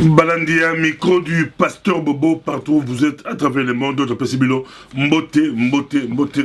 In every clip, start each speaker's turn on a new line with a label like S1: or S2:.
S1: Balandia, micro du pasteur Bobo, partout où vous êtes à travers le monde, d'autres possibles. Mbote,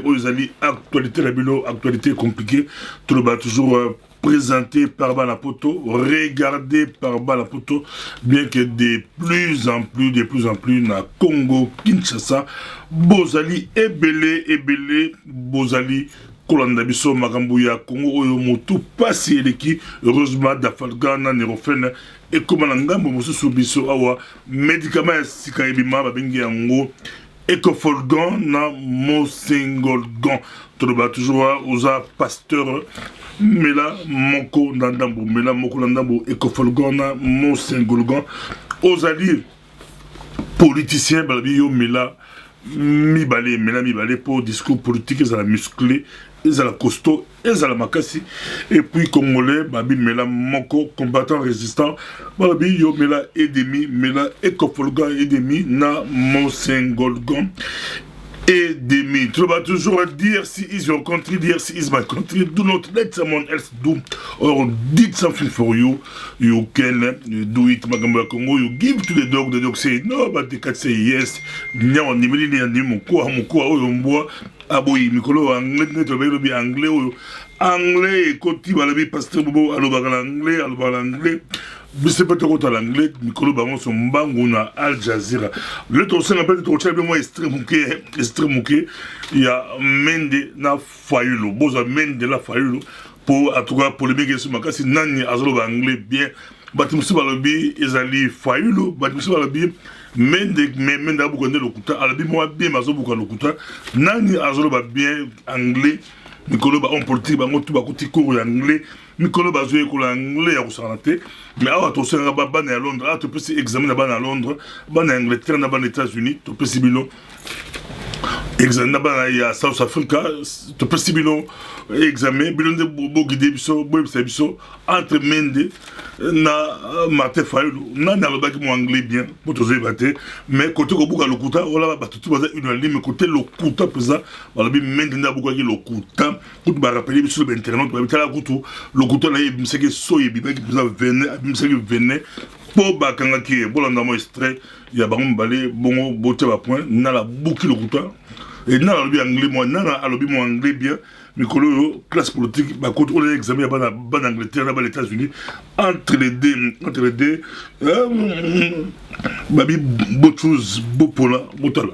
S1: Ozali, actualité la bilo, actualité compliquée. Tout le bas toujours présenté par Balapoto, regardé par Balapoto, bien que de plus en plus, na Congo, Kinshasa, Bozali, Ebele, Bozali, Kolanda biso makambo ya Congo oyo motu pasi eleki heureusement dafalgana nerofene et comme na ngambo mosusu biso awa médicament ya sika ebima babengi yango Ecofolgan na Mosengolgan toloba toujours oza pasteur mela moko ndambo mela moko ndambo Ecofolgan na Mosengolgan ozali politicien balabi yo mela mibale pour discours politique ils ont la musclé ils ont la costaud ils ont la makasi et puis congolais babi mela moko combattant résistant babi yo mela edemi mela Ecofolgan edemi na Mosengolgan et demi. Tu vas toujours dire si ils ont country, dire si ils ont country. Do not let someone else do or did something for you. You can do it. Magambo Congo, you give to the dog say no, but the cat say yes. Nya on nimeli ni mukua oyo mboa aboyi mikolo anglais to be bi anglais anglais koti balabi pasteur bobo alobaka anglais. Je pas trop l'anglais, Nicolas Baron son banguna Al Jazeera. Le tour appelle le chef moi extrême mouké. Il y a Mende na Fayulo. Boza Mende la Fayulo. Pour à tout cas polémique sur ma casse, nani azolo anglais bien. Batimusi balobi ezali Fayulo. Batimusi balobi Mende a beaucoup de locuta. Alabi moi bien mazo beaucoup de locuta. Nani azolo bien anglais. Nicolas Baron politique bango tout bakuti cours anglais. Mikolo bazoué ko l'anglais ya kusanaté mais awa to senga bana à Londres ah to peut examiner bana à Londres bana Angleterre na bana États-Unis to peut sibilo examiner bana ya South Africa to peut sibilo examen bilonde bo guider biso entre Mende na Martin Fayulu na le bac mo anglais bien pour to zébaté mais côté ko buka lokuta wala ba tout baza une ligne côté lokuta pesa wala bi Mende na buka ki lokuta tout ba rappeler biso sur internet ba bitala kutu lokuta na yebiseke so yebiba ki pesa venait pour bakanga ki bolanda mo extrait ya bango balé bongo bote ba point na la buki lokuta et na alobi anglais moi na alobi mo anglais bien mikolo classe politique ba contre les examens ban Angleterre na ban États-Unis entre les deux babi botus bopola botala.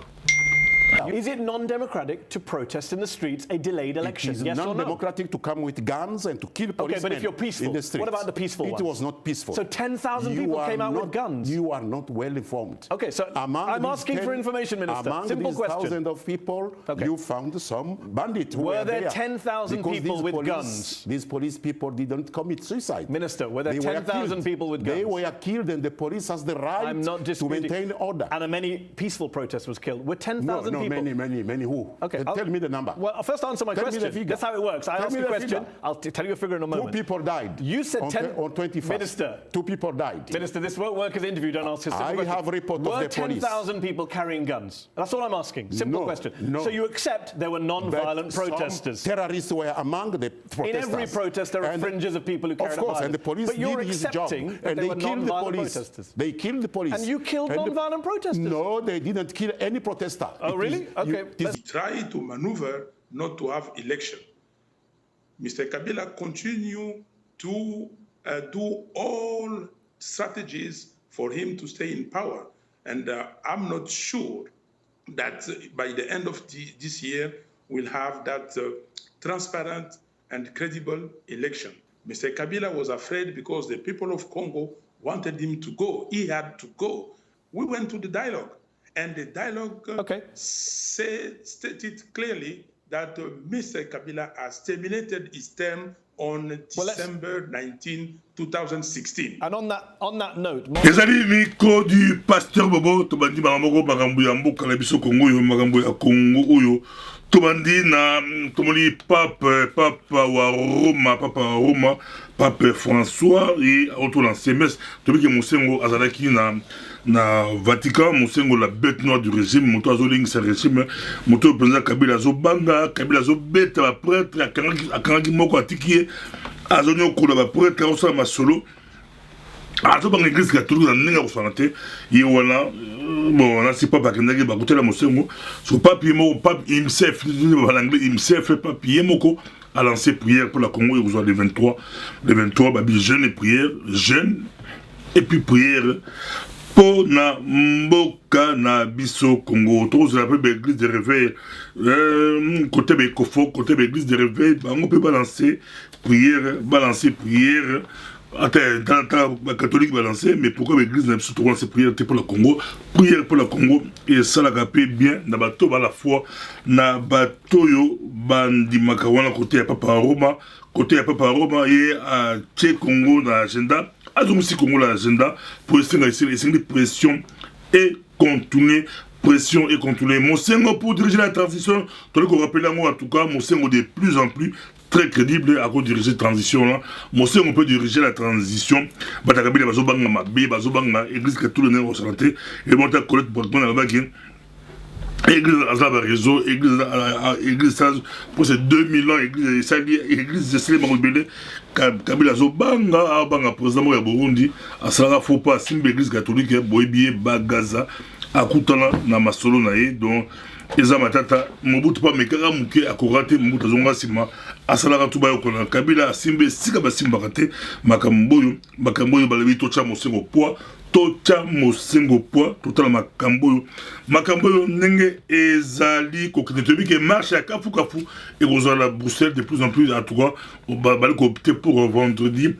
S2: Is it non-democratic to protest in the streets a delayed election?
S3: It is
S2: yes
S3: non-democratic to come with guns and to kill policemen.
S2: Okay, but if you're peaceful,
S3: in the streets.
S2: what about the peaceful ones?
S3: It was not peaceful.
S2: So 10,000 people came out with guns?
S3: You are not well informed.
S2: Okay, so I'm asking for information, Minister. Simple question.
S3: Among thousands of people, you found some bandits.
S2: Were there 10,000 people with guns?
S3: These police people didn't commit suicide.
S2: Minister, were there 10,000 people with guns?
S3: They were killed and the police has the right to maintain order.
S2: And many peaceful protesters was killed. Were 10,000 people?
S3: Many who?
S2: Okay,
S3: tell me the number.
S2: Well, I'll first answer my question. That's how it works. I ask a question, I'll tell you a figure in a moment.
S3: 2 people died.
S2: You said
S3: on 21st.
S2: Minister.
S3: 2 people died.
S2: Minister, this won't work as an interview. Don't ask a simple question.
S3: I have a report of the police.
S2: Were 10,000 people carrying guns? That's all I'm asking. Simple question.
S3: No.
S2: So you accept there were non-violent protesters?
S3: Some terrorists were among the protesters.
S2: In every protest, there are fringes of people who carried
S3: Of course,
S2: violence.
S3: and the police
S2: but you're
S3: did his job.
S2: accepting that
S3: And
S2: they
S3: they
S2: were
S3: killed the police.
S2: protesters.
S3: They killed the police.
S2: And you killed non-violent protesters?
S3: No, they didn't kill any protester.
S2: Oh, really? Okay.
S4: Try to maneuver not to have election. Mr. Kabila continue to do all strategies for him to stay in power. And I'm not sure that by the end of this year, we'll have that transparent and credible election. Mr. Kabila was afraid because the people of Congo wanted him to go. He had to go. We went to the dialogue. And the dialogue stated clearly that Mr. Kabila has terminated his term on December 19, 2016.
S2: And on that note,
S1: Ezali miko du pasteur Bobo tobandi makambo ya mboka na biso Congo yo makambo ya Congo oyo tobandi na tomoli pape wa Roma pape François et autour dans semestre tobiki musengo azalaki na Vatican musengo la bête noire du régime moto azolingi sa régime moto président Kabila zo beta ba prêtre akangi moko atikie azonyo kola ba prêtre osala masolo Ah, tu as l'église catholique, tu as santé. Et voilà, bon, là, c'est pas parce que tu as côté la mosengo. Sur papier, IMSEF, IMSEF, papier, moko, a lancé prière pour la Congo, il reçoit les 23, jeûne et prière, jeûne, et puis prière. Pour na mboka na biso Congo, tous la l'église de réveil, côté Bekofo, côté l'église de réveil, on peut balancer prière. Attends, la catholique balancé, mais pourquoi l'église n'a pas lancé prière pour le Congo? Prière pour le Congo, et ça l'a capé bien, na bateau à la fois, na bateau yo, bandi makawana, côté ya Papa Roma, et à Tché Congo dans l'agenda. Azumusi Congo l'agenda pour essayer de pression et contourner. Mon Sengo pour diriger la transition, qu'on rappelle en tout cas, mon Sengo de plus en plus très crédible à cause de diriger la transition là. Mon Sengo peut diriger la transition. Batakabi bazobanga mabe, bazobanga église que tout le monde santé et bon ta collègue pour là-bas qui église à la réseau, église pour ces 2000 ans, église de Sélé Marobélé, Kabila Zobanga, Abanga, président de Burundi, à Salara Fopa, Simba église catholique, Boébie, Bagaza, à Koutana, Namasolo Nae, donc, Eza Matata, Mobutu pas Mekara Mouké, à Korate, Mobutu Zonga Sima, à Salara Touba Yokona, Kabila, Simba, Sikaba Simba Kate, Makamboyo, Balabi, Tocha Mosengo Poa, Tocha Mosengo Poa, Total Makamboyo, Nenge, Ezali, Kokinetobi, qui marche à Kafu et vous allez à Bruxelles de plus en plus, en tout cas, on va opter pour vendredi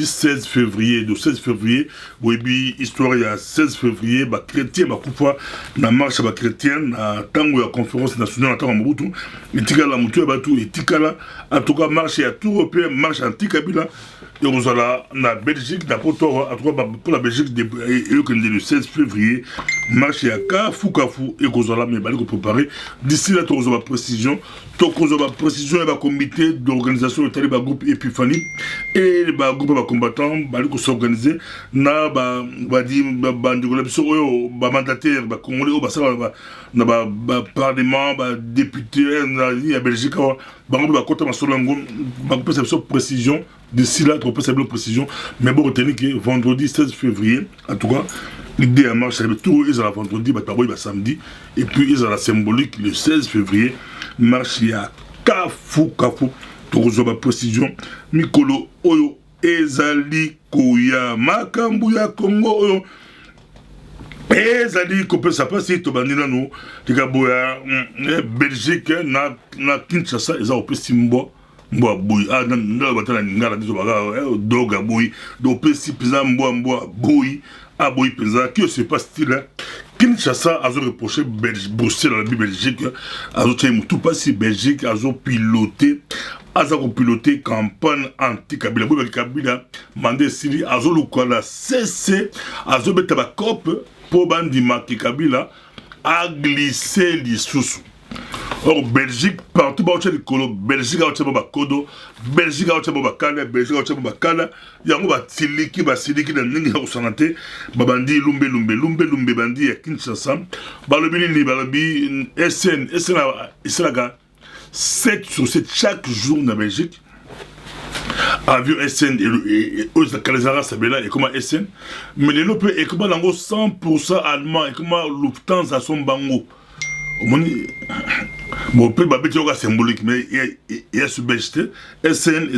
S1: 16 février, de 16 février, oui, histoire, il y a 16 février, bah, chrétien, bah, Koufa, la marche, bah, chrétienne, à Tango, la conférence nationale, à Tango, Mobutu, et Tikala, Moutou, Batou, et Tikala, en tout cas, marche à tout européen, marche anti-Kabila, et vous allez la Belgique, d'Apotor, en tout cas, pour la Belgique, le 16 février, marche à Kafu, et vous allez, mais, bah, préparer, d'ici là, tu auras précision, il y a un comité d'organisation de Taliban groupe Epiphanie et les groupes combattants qui s'organisent na mandataire congolais parlement député à Belgique précision d'ici là précision mais bon retenez que vendredi 16 février en tout cas l'idée à marche tout ils ont la vendredi samedi et puis ils ont la symbolique le 16 février marche ya Kafu tozo ba précision mikolo oyo ezali koya makambu ya Congo oyo ezali kopesa pasi to bandina no tikaboya Belgique na Kinshasa eza opesi mbo boy na batala ngala dizo baga doga boy do pesi pesa mbo boy aboy pesa qui se passe-t-il Kinshasa a reproché Bruxelles à la Belgique, a tout passé Belgique, a piloté campagne anti-Kabila. Kabila mandé Sili, a le cessé, a bêta la COP pour bandima qui Kabila a glissé les sous. Or Belgique partout ba le colo Belgique a otcheba kodo Belgique a otcheba kala Belgique a otcheba kala yango ba tiliki na ningi ya usanate babandi lumbe bandi ya Kinshasa balobi ni balobi SN islaga 7 sur 7 chaque jour na Belgique avion SN et aux Kalazara Sabela et comment SN mais les lope et comment lango 100% allemand et comment Lufthansa son bango bon, peut être symbolique, mais il y a ce BHT. SN,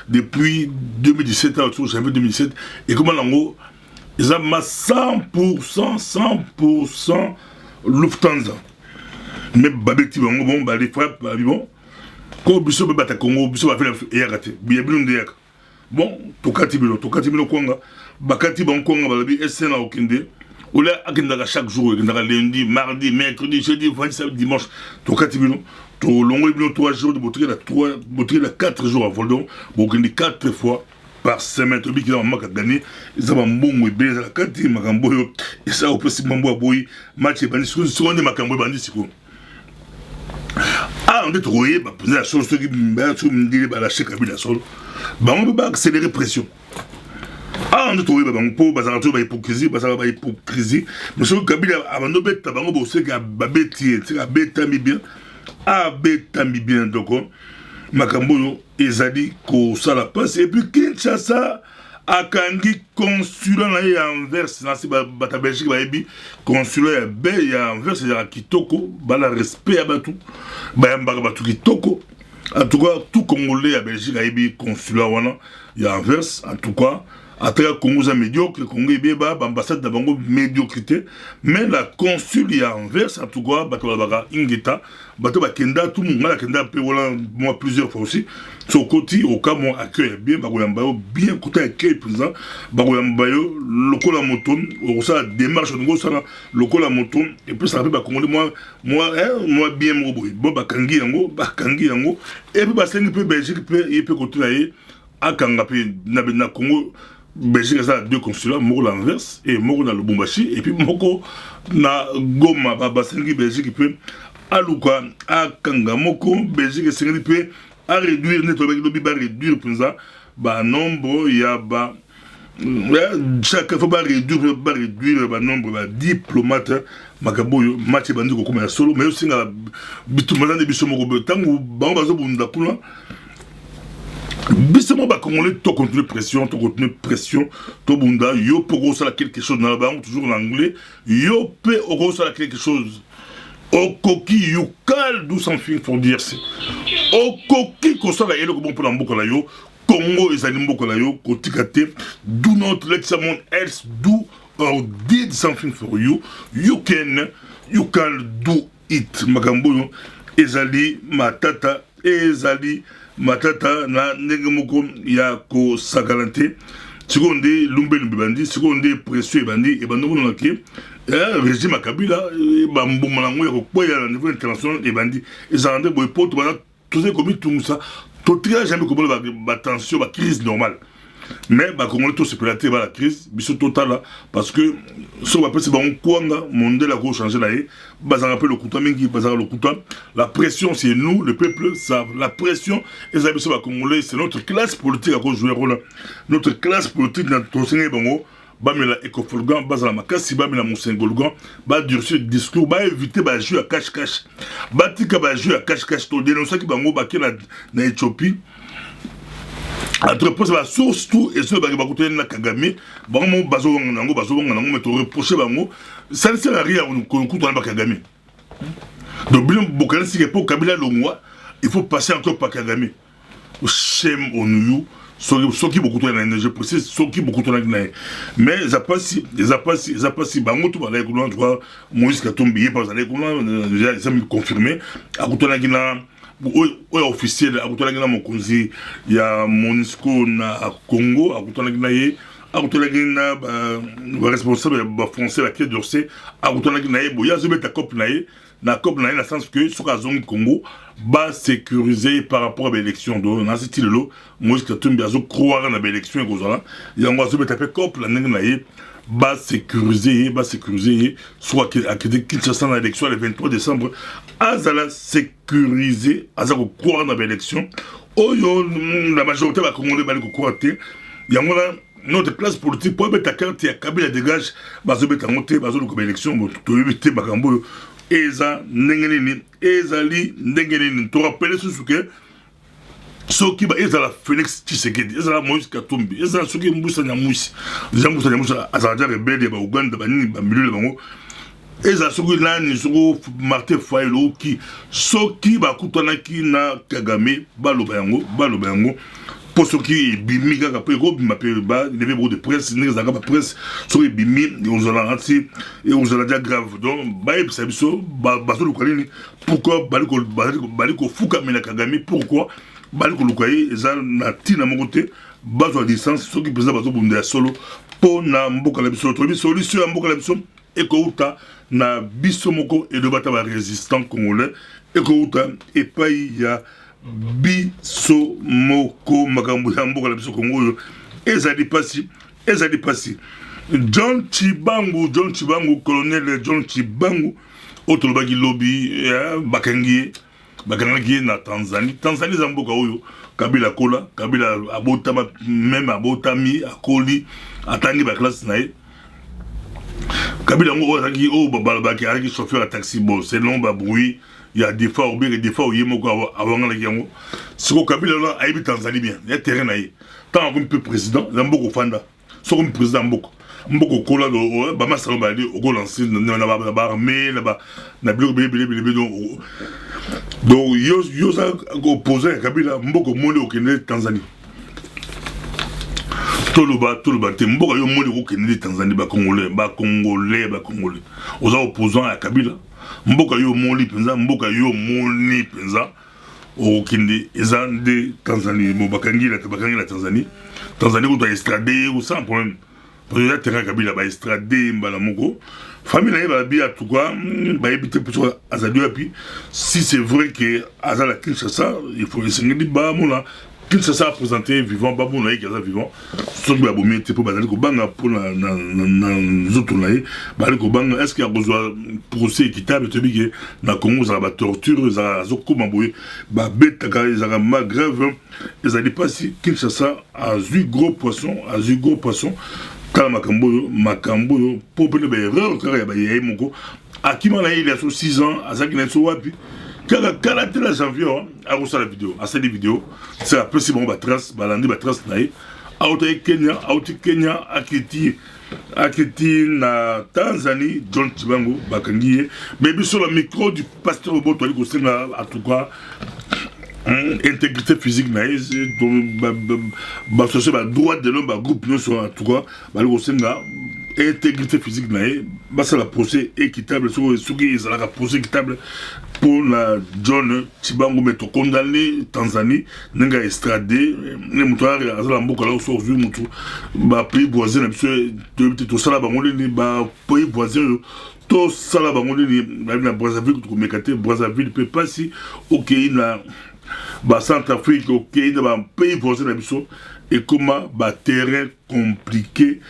S1: depuis 2017, janvier 2017, et comment l'ango, ils ont 100% Lufthansa. Mais Babeti, bon, les frères, bon, quand Bissot va battre Congo, Bissot va faire Yagate, bien de bon, Tokati Bilo Konga, Bakati Bon Konga, SN à Okinde. Ou là, chaque jour, lundi, mardi, mercredi, jeudi, vendredi, samedi, dimanche, tu as 3 jours, tu as 4 jours à Voldon, tu 4 fois par semaine, tu as gagné, ils ont un bon et bien, tu as un bon et ça, on peut se faire match et bandit, sur un macambo bandit, ah, on est trouvé, la chose qui me dit, la chèque à la sol, on peut pas accélérer la pression. Ah, on a trouvé hypocrisie, mais ce que Kabila a fait, c'est qu'il bien, donc, Makamboyo, Ezali, ko sala passe, et puis Kinshasa, akangi consulat na ye Anvers na si bata Belgique bayebi consulat ya be ya Anvers ya kitoko bala respect ya batu bayambaka batu kitoko. En tout cas tout Congolais ya Belgique ayebi consulat wana ya Anvers. En tout cas à travers Congo za médiocre, Congo ebeba ambassade na bango médiocrité, mais la consul ya Anvers en tout cas bato baka ingeta bato bakenda tout monde la kenda pe wala moi plusieurs fois aussi so côté au cas mon accueil bien bakoyamba bien côté accueil présent bakoyamba yo lokola moton au ça démarche ngo ça lokola moton et puis ça fait ba Congolais moi bien mo boy bon bakangi yango et puis basengi pe Belgique pe et pe côté là akanga pe na Congo Belgique a deux consulats, moko l'Anvers et moko na Lubumbashi et puis moko na Goma basengi Belgique peut aluka akanga moko Belgique sengi peut à réduire net réduire pour ça ba nombre ya ba chaque fois ba réduire ba nombre ba diplomate makaboyo match bandi ko comme solo mais aussi na bitumana de biso moko tangu ba bazo bunda kuna. Bistement, Congolais, tu continues pression, tu bunda, yo pour ça quelque chose dans la banque, toujours en anglais, yo pe au ça quelque chose. Au coquille, you cal d'où sans fin pour dire c'est. Au coquille, qu'on soit là, et le bon pour l'emboucle là, yo, Congo et Zalimbouk là, yo, kotikate, do not let someone else do or did something for you, you can do it. Makambo, ezali, matata, ezali, matata na ndenge moko ya ko sagalante seconde lumbe bandi seconde pression bandi e bando na ke régime Kabila ba mbuma na ngwe ko poya na niveau international e bandi ezande boy poto ba tous comme tout ça tout jamais comme ba tension ba crise normale. Mais bah Congolais tout se platé la crise biso total parce que ce qu'on appelle c'est bon kwanga monde la go changer là bah ça rappelle le couteau mingi bah le couteau la pression c'est nous le peuple ça la pression et ça biso ba Congolais c'est notre classe politique à jouer rôle notre classe politique dans ton Sénégal bango bah mais la écofolgan bah la makasi bah mais la monsengolgan bah durcir le discours bah éviter bah jouer à cache bah tika bah jouer à cache to dénoncer qui bango bah qui na Éthiopie. Entreprise la source tout et ceux qui va côté na Kagame bon mon bazo nango mais te reprocher bango ça ne sert à rien qu'on coûte dans Kagame donc bien bokana si pour Kabila longwa il faut passer encore par Kagame shame on you so qui beaucoup de l'énergie précise so qui beaucoup de l'énergie mais ça passe bango tout ba la ko droit Moïse Katumbi par les ko déjà ça me confirmer à côté na officiel akutana na mokonzi ya MONUSCO na Congo akutana na ye akutana na ba responsable ba français la Quai d'Orsay akutana na ye boya zobeta cop na ye na sens que soka zongi Congo ba sécuriser par rapport à l'élection do na style lo Moïse Katumbi azo croire na l'élection kozala yango zobeta pe cop la na ye ba sécuriser soit à Kinshasa dans l'élection le 23 décembre azala sécuriser azako croire dans l'élection oyo la majorité va Congolais bali ko croire te yango la notre classe politique pour mettre carte ya Kabila dégage bazo beta monter bazo ko élection to éviter bakambo eza ndengeni ezali ndengeni to rappeler susuke soki ba ezala Félix Tshisekedi ezala Moïse Katumbi ezala soki Mbusa Nyamusi azala rebelle ba Uganda ba nini ba milieu bango ezala soki nani soko Martin Fayulu ki soki ba kutana ki na Kagame baloba yango pour soki bimi kaka pe ko bima pe ba levé beaucoup de presse ne zanga ba presse soki bimi ozala anti et ozala dia grave donc ba ebisa biso ba zo lukalini pourquoi baliko fuka mena Kagame pourquoi baliko lukaye eza na tina mokote bazo à distance ceux qui pesa bazo bunda solo po na mboka la biso to solution ya mboka la biso e ko uta na biso moko et de bata ba résistant congolais e ko uta e pai ya biso moko makambo ya mboka la biso Congo ezali pasi John Chibangu colonel John Chibangu otolobaki lobby bakangi na Tanzanie za mboka oyo Kabila kola Kabila abotama même abotami akoli atangi ba classe na ye Kabila ngo ozaki o babalabaki aki chauffeur à taxi bon c'est long ba bruit il y a des fois au yemoko awanga la yango siko Kabila la aibi Tanzanie bien ya terrain na ye tant qu'on peut président Zamboko Fanda so comme président Mboko kola do ba masalo ba di o go lancer na ba armée là ba na bilo donc yo ça opposé Kabila Mboko mole au Kenya Tanzanie toloba te Mboko yo mole au Kenya Tanzanie ba congolais aux opposants à Kabila Mboko yo mole penza au Kenya ezande Tanzanie mo bakangi la Tanzanie ko doit extrader ou sans problème. Peut-être que Kabila va extrader Mbalamoko. Famille va bien tout quoi, va éviter pour Azadio puis si c'est vrai que Azala Kinshasa, il faut essayer de Bamona. Kinshasa a présenté vivant Babona qui est vivant. Son babomé te pour bazali ko banga pour na zotonaye, bali ko banga est-ce qu'il y a besoin procès équitable te bi que na Congo ça va torture, ça zokoma boye, ba bête ka ça ma grave. Ils a dit pas si Kinshasa a eu gros poisson, kala makambo yo popele ba erreur kala ba yé moko akima na il y a 6 ans azaki na so wapi kala tela janvier a reçu la vidéo a cette vidéo c'est après si bon ba trace balandi ba trace na auto Kenya akiti na Tanzanie John Chibango bakangiye mais sur le micro du pasteur Oboto ali ko senga en tout cas intégrité physique naïs donc droit de l'homme groupe nous en tout cas intégrité physique naïs c'est la procès équitable sur la procès équitable pour la John Chibango mais condamné Tanzanie n'enga extradé les moutons à la mboka là sur vu moutou pays voisin tout ça là pays voisin tout ça là na Brazzaville peut pas si ok Centrafrique, ok, un pays voisin et comment terrain compliqué,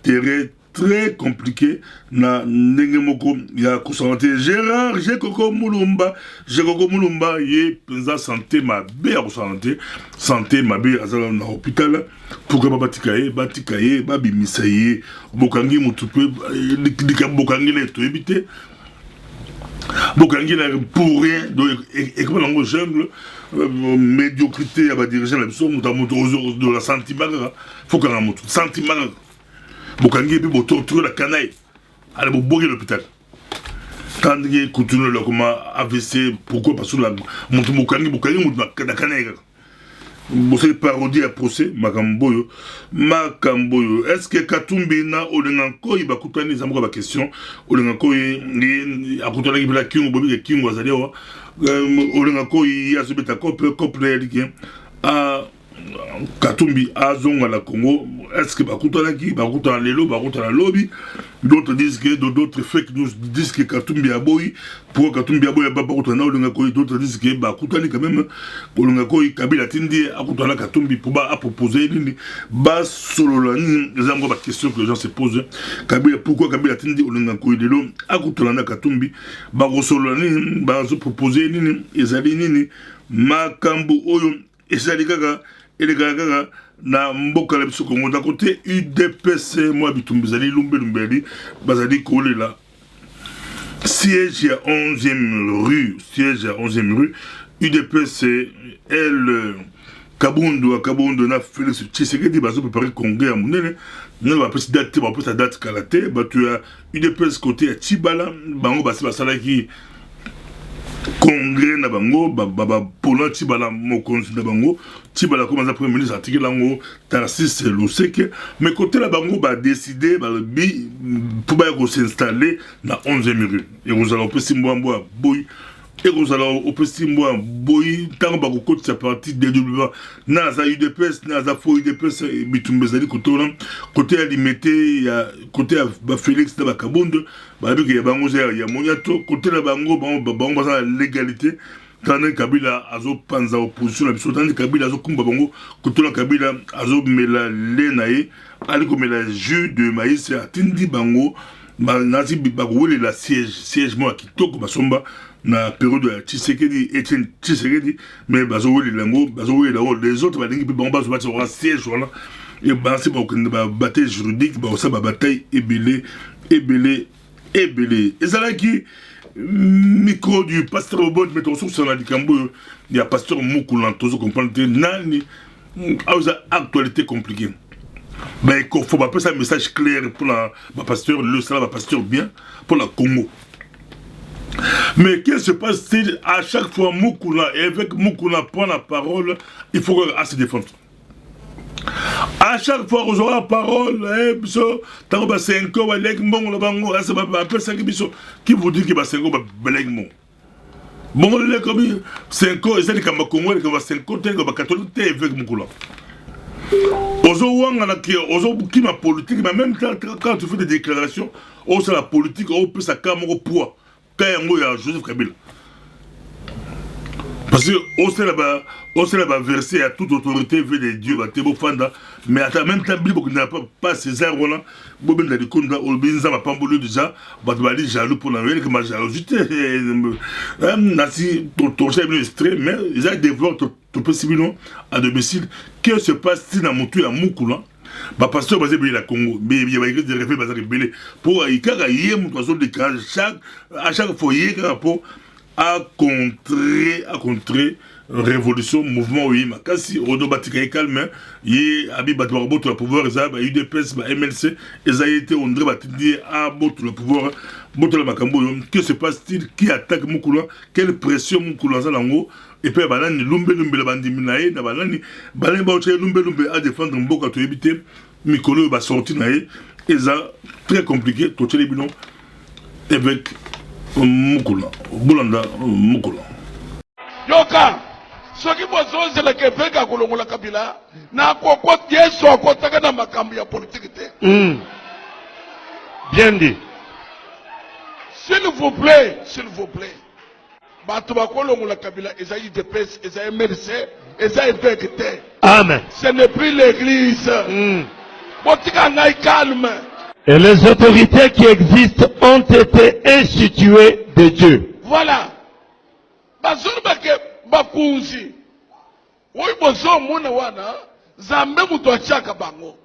S1: terrain très compliqué, na nengemoko ya kusanté Gérard, j'ai Koko Mulumba, yé penza santé ma bé à santé ma bé à na hôpital, pour que batikaye, babimisaye, bokangi mutupe, bokangi les to éviter. Bokangi pour rien, et comme dans le jungle, médiocrité à diriger la mission, de la sentiment, faut qu'on a un sentiment. Bokangi peut torturer la canaille, aller pour bourrer l'hôpital. Quand il y a continué le comment AVC, pourquoi parce que la Bokangi, la canaille. Vous parodie à procès, Makamboyo. Est-ce que Katumbi na Olenganko, il va coûter les amours à la question? Olenganko, il a coûté la King, Bobby King, Wazadio. Olenganko, il a ce bêta couple réalité. Katumbi, Azong à la Congo. Est-ce que Bakuta la qui, Bakuta Lelo, Bakuta la lobby? D'autres disent que d'autres fake news disent que Katumbi a boy. Pour Katumbi a boy, pas Bakuta na Olenganko, d'autres disent que Bakuta ni quand même. Olenganko, Kabila Tindi, Akuta la Katumbi pour proposer une base solo la ni. Les amours de questions que les gens se posent. Kabila, pourquoi Kabila Tindi, Olenganko, Lelo, Akuta la Katumbi, Baro solo la ni, Bazo proposer une, Ezali nini, Makambu Oyo, Ezali Gaga. Et les gars, na mboka la biso Congo d'un côté UDPC moi bitumbizali lumbeli bazali collé là siège à 11e rue UDPC elle Kabondo na Félix Tshisekedi bazo préparer congrès à Munene na ba petite date kalaté ba tu as UDPC côté à Tibala bango basala qui congrès na bango polo Tibala mokonzi na bango Tibala comme premier ministre article lango Tarsis Luseke mais côté la bango décider pour s'installer na 11e rue et vous allez au Simboamboa boy et vous allez au Simboamboa boy tant ba ko sa partie DW na za UDPS na za fo UDPS bitumbezali côté alimité ya côté ba Félix na Kabondo ba bi ya bango ya moniato côté la bango bango za légalité tandis Kabila azo panza opposition la biso tandis Kabila azo kumba bango côté la Kabila azo mela lenae ali ko mela jus de maïs atindi bango nazi bagouler la siège moi kitoko basomba na période de Tshisekedi Etienne Tshisekedi mais bazouler lango bazouler les autres ba dingi bango bazo battre au siège voilà et ba c'est ba bataille juridique ba ça ba bataille ébélé et ça là qui micro du pasteur Obot mais ton source na dikambo il y a pasteur Moukoula tozo comprendre nani actualité compliquée. Ben, il faut passer un message clair pour la pasteur, le salat pasteur bien, pour la Congo. Mais qu'est-ce qui se passe à chaque fois Moukoula, et avec Moukoula prend la parole, il faut se défendre. À chaque fois, on aura la parole, tant que 5 ans, qui vous dit qu'il va 5 ans, bon, les comme 5 ans, c'est comme Congo, il va 5 ans, il va 14 ans, avec Moukoula. Ozo qui ma politique, mais même quand tu fais des déclarations, on sait la politique, on peut sa caméra au poids. Quand il y a Joseph Kabila. Parce que on s'est là-bas versé à toute autorité vu des dieux, mais à même temps, il n'y a pas César Roland, Bobin de Kunda, Olbinza, ma pambolu déjà, Batbali jaloux pour l'envoyer, que ma jalousie, Nasi, ton chef est mais ils ont développé tout possiblement à domicile. Que se passe-t-il dans mon tour à Moukoula? Bah pasteur basé la Congo, mais il y a des référents basés belé pour y carrer mon oiseau de cage à chaque foyer rapport à contrer révolution mouvement oui ma kasi odo batika calme yi abi batwa boto le pouvoir ça ba UDPS ba MLC ils a été on dirait batidi à boto le pouvoir boto le makambo que se passe-t-il qui attaque Moukoula quelle pression Moukoula za lango et puis balani lumbe le bandi minae na balani balani ba oche lumbe à défendre mboka to éviter mikolo ba sortir nae et ça très compliqué to tele bino avec Moukoula Boulanda Moukoula
S5: yoka soki bozonze la kepeka kolongola Kabila na koko Yesu akotaka na makambo ya politique te.
S6: Bien dit.
S5: S'il vous plaît. Bato bakolongola Kabila ezayi DPS, ezayi MLC, ezayi vekte.
S6: Amen.
S5: Ce n'est plus l'église. Botika ngai calme.
S6: Et les autorités qui existent ont été instituées de Dieu.
S5: Voilà. Bazulu bake bakunzi. Oyi bozo mona wana zambe muto achaka bango.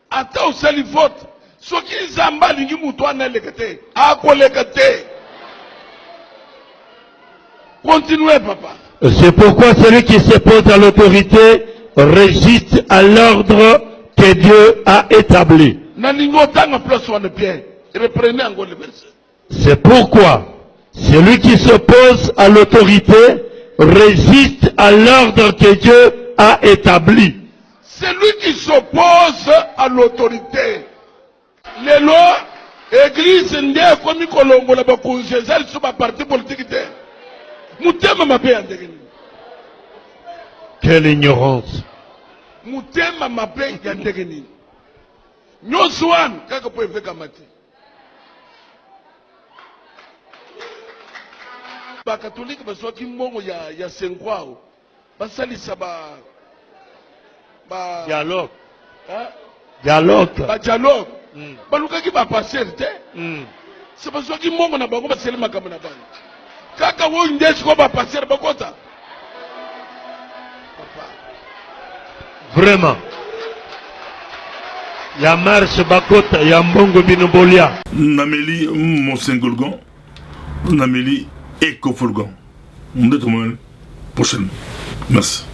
S5: Ata osali vote. Soki zamba lingi muto ana lekete. Akolekete. Continuez papa.
S6: C'est pourquoi celui qui s'oppose à l'autorité résiste à l'ordre que Dieu a établi. C'est pourquoi celui qui s'oppose à l'autorité résiste à l'ordre que Dieu a établi.
S5: Celui qui s'oppose à l'autorité. Les lois, église, ndiye komi kolongo la bakunzi ezali sur ma parti politique te. Mutema mabe yandegeni.
S6: Quelle ignorance.
S5: Mutema mabe yandegeni. Nyoswan kaka po eveka mati. Ba catholique baswa ki mbongo ya senkwao. Basalisa ba
S6: dialogue.
S5: Hein?
S6: Dialogue.
S5: Ba dialogue. Baluka ki ba passer te. C'est baswa ki mbongo na bango baseli makambo na bango. Kaka wo ndesi ko ba passer bakota.
S6: Vraiment. Ya marche bakota ya mbongo binobolia.
S1: Nameli Monsengolgon. Nameli Ekofolgon. On est prochaine. Merci.